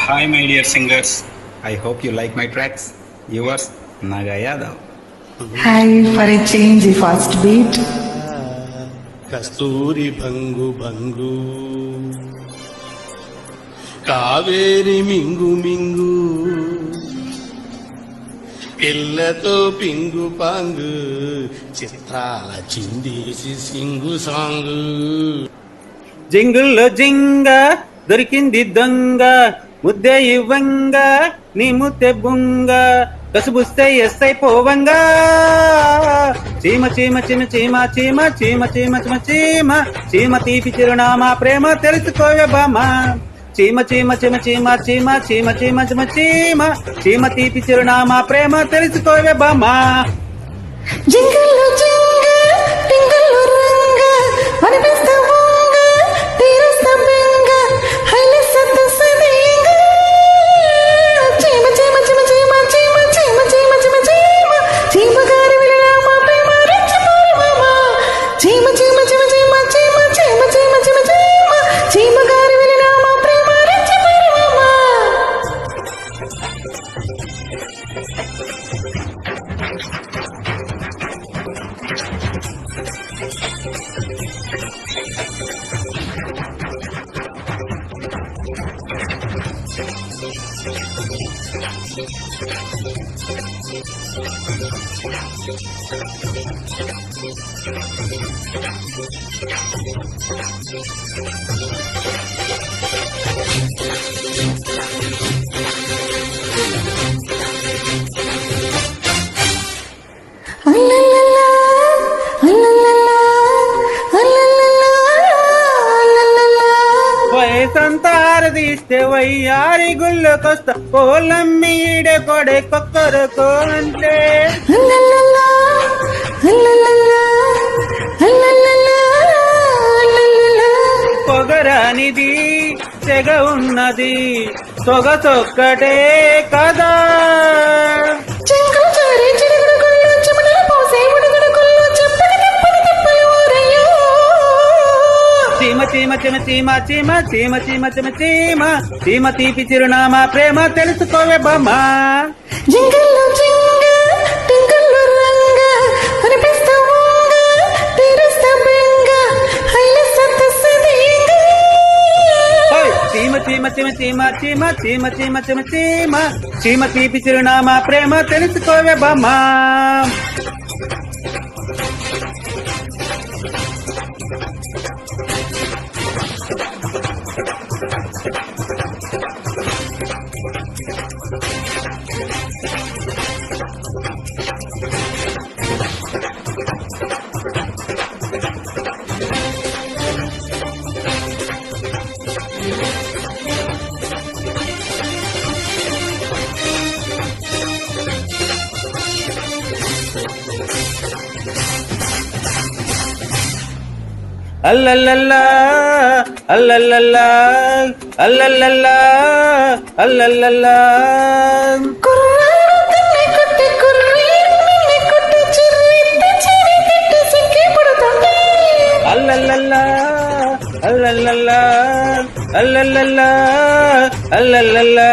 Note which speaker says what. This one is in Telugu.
Speaker 1: Hi, my dear singers. I hope you like my tracks. Yours, Naga Yadav.
Speaker 2: Hi, for a change, fast beat.
Speaker 3: కస్తూరి భంగు భంగు కావేరి మింగు మింగు పిల్లతో పింగు పాంగు చిత్రాల చిందేసి సింగు సాంగు
Speaker 4: జింగుల్లో జింగ దొరికింది దొంగ ముద్దే ఇవ్వంగ నీ ముద్దె బుంగ కసుబుస్తే ఎస్ఐ పోవంగా చీమ చీమ చీమ చీమ చీమ చీమ చీమ చీమ చీమ చీమ తీపి చిరునామా ప్రేమ తెలుసుకోవే బామా చీమ చీమ చీమ చీమ చీమ చీమ చీమ చీమ చీమ చీమ తీపి చిరునామా ప్రేమ తెలుసుకోవే బామా
Speaker 2: జింగల్లో జింగ టింగల్లో రంగ అనిపిస్తా వంగ తీరుస్తా బెంగ హైలెస్సంత సదేంగ చీమ చీమ చీమ చీమ చీమ చీమ చీమ చీమ చీమ చీమ గారి విలరామ ప్రేమ రెచ్చిపోరు మామ చీమ చీమ చీమ చీమ చీమ చీమ చీమ చీమ చీమ చీమ గారి విలరామ ప్రేమ రెచ్చిపోరు మామ
Speaker 4: వయసంతారదీస్తే వయ్యారి గుళ్ళకొస్తా కోలమ్మి ఈడే కొడే కొక్కరకో అంటే పొగరానిది తెగ ఉన్నది సొగసొక్కటే కదా చీమ చీమ చీమ చీమ చీమ చీమ చీమ చీమ చీమ చీమ తీపి చిరునామా ప్రేమ తెలుసుకోవే బామా
Speaker 2: జింగల్లో జింగ టింగల్లో రంగ అనిపిస్తా వంగ తీరుస్తా బెంగ హైలెస్సంత సదేంగ
Speaker 4: చీమ చీమ చీమ చీమ చీమ చీమ చీమ చీమ చీమ చీమ తీపి చిరునామా ప్రేమ తెలుసుకోవే బామా అల్లల్లల్లా అల్లల్లల్లా అల్లల్లల్లా అల్లల్లల్లా అల్లల్లల్లా అల్లల్లల్లా అల్లల్లల్లా అల్లల్లల్లా